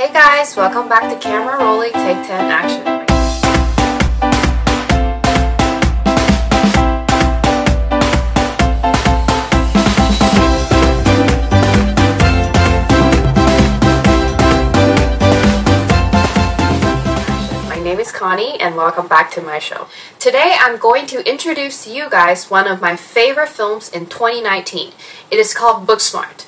Hey guys, welcome back to Camera Rolling Take 10 Action. My name is Connie and welcome back to my show. Today I'm going to introduce to you guys one of my favorite films in 2019. It is called Booksmart.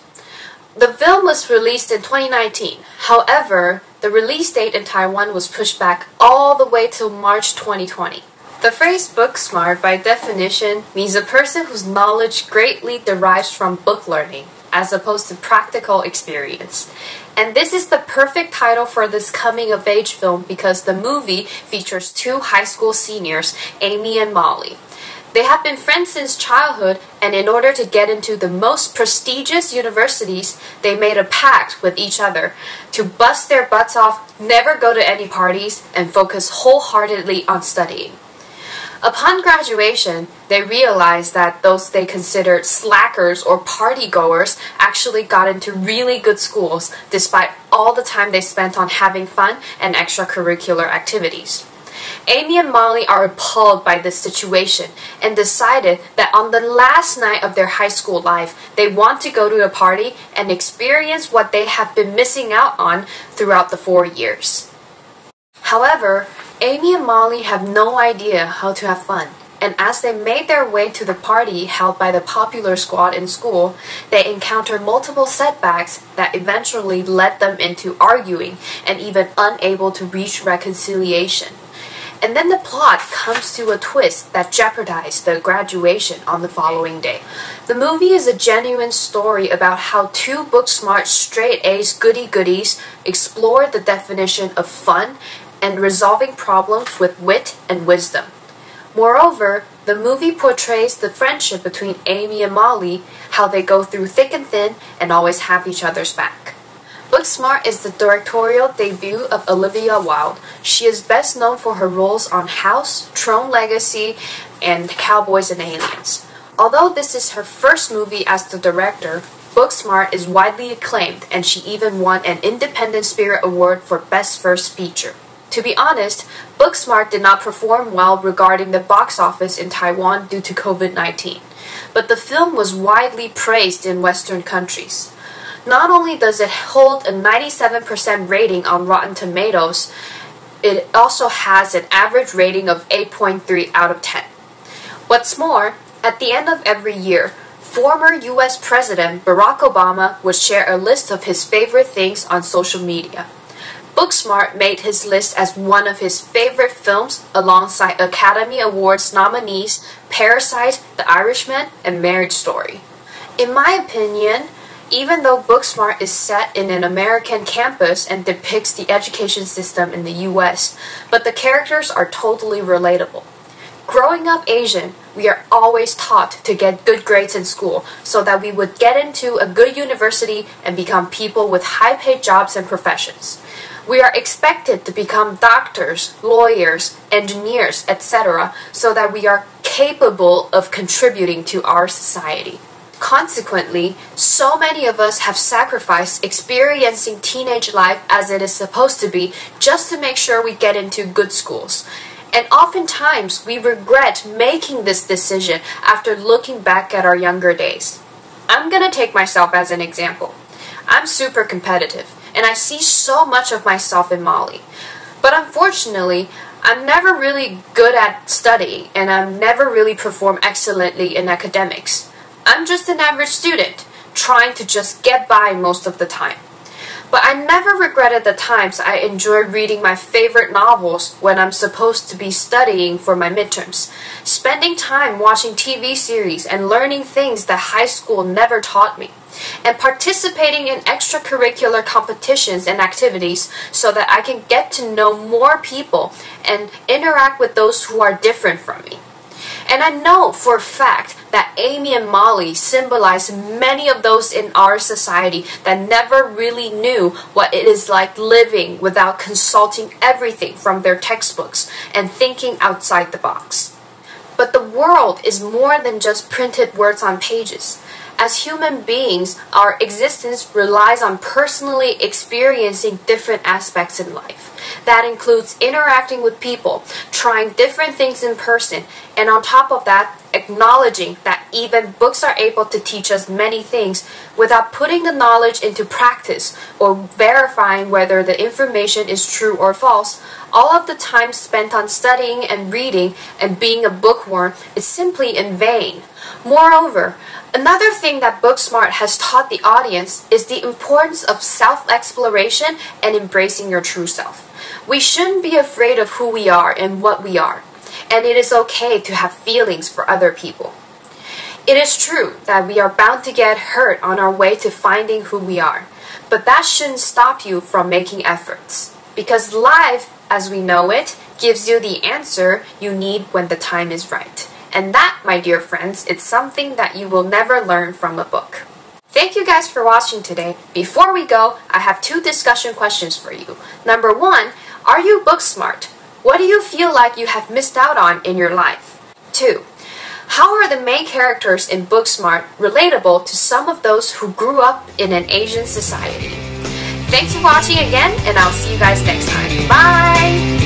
The film was released in 2019. However, the release date in Taiwan was pushed back all the way till March 2020. The phrase book smart by definition means a person whose knowledge greatly derives from book learning as opposed to practical experience. And this is the perfect title for this coming-of-age film because the movie features two high school seniors, Amy and Molly. They have been friends since childhood, and in order to get into the most prestigious universities, they made a pact with each other to bust their butts off, never go to any parties, and focus wholeheartedly on studying. Upon graduation, they realized that those they considered slackers or partygoers actually got into really good schools despite all the time they spent on having fun and extracurricular activities. Amy and Molly are appalled by this situation and decided that on the last night of their high school life, they want to go to a party and experience what they have been missing out on throughout the 4 years. However, Amy and Molly have no idea how to have fun, and as they made their way to the party held by the popular squad in school, they encountered multiple setbacks that eventually led them into arguing and even unable to reach reconciliation. And then the plot comes to a twist that jeopardized the graduation on the following day. The movie is a genuine story about how two book-smart, straight-A's goody-goodies explore the definition of fun and resolving problems with wit and wisdom. Moreover, the movie portrays the friendship between Amy and Molly, how they go through thick and thin and always have each other's back. Booksmart is the directorial debut of Olivia Wilde. She is best known for her roles on House, Throne Legacy, and Cowboys and Aliens. Although this is her first movie as the director, Booksmart is widely acclaimed and she even won an Independent Spirit Award for Best First Feature. To be honest, Booksmart did not perform well regarding the box office in Taiwan due to COVID-19, but the film was widely praised in Western countries. Not only does it hold a 97% rating on Rotten Tomatoes, it also has an average rating of 8.3 out of 10. What's more, at the end of every year, former US President Barack Obama would share a list of his favorite things on social media. Booksmart made his list as one of his favorite films alongside Academy Awards nominees Parasite, The Irishman, and Marriage Story. In my opinion, even though Booksmart is set in an American campus and depicts the education system in the US, but the characters are totally relatable. Growing up Asian, we are always taught to get good grades in school so that we would get into a good university and become people with high-paid jobs and professions. We are expected to become doctors, lawyers, engineers, etc. so that we are capable of contributing to our society. Consequently, so many of us have sacrificed experiencing teenage life as it is supposed to be just to make sure we get into good schools. And oftentimes, we regret making this decision after looking back at our younger days. I'm gonna take myself as an example. I'm super competitive, and I see so much of myself in Molly. But unfortunately, I'm never really good at studying, and I've never really performed excellently in academics. I'm just an average student, trying to just get by most of the time. But I never regretted the times I enjoyed reading my favorite novels when I'm supposed to be studying for my midterms, spending time watching TV series and learning things that high school never taught me, and participating in extracurricular competitions and activities so that I can get to know more people and interact with those who are different from me. And I know for a fact that Amy and Molly symbolize many of those in our society that never really knew what it is like living without consulting everything from their textbooks and thinking outside the box. But the world is more than just printed words on pages. As human beings, our existence relies on personally experiencing different aspects in life. That includes interacting with people, trying different things in person, and on top of that, acknowledging that even books are able to teach us many things without putting the knowledge into practice or verifying whether the information is true or false. All of the time spent on studying and reading and being a bookworm is simply in vain. Moreover, another thing that Booksmart has taught the audience is the importance of self-exploration and embracing your true self. We shouldn't be afraid of who we are and what we are, and it is okay to have feelings for other people. It is true that we are bound to get hurt on our way to finding who we are, but that shouldn't stop you from making efforts, because life, as we know it, gives you the answer you need when the time is right. And that, my dear friends, is something that you will never learn from a book. Thank you guys for watching today. Before we go, I have 2 discussion questions for you. Number 1, are you book smart? What do you feel like you have missed out on in your life? 2, how are the main characters in Booksmart relatable to some of those who grew up in an Asian society? Thanks for watching again, and I'll see you guys next time. Bye!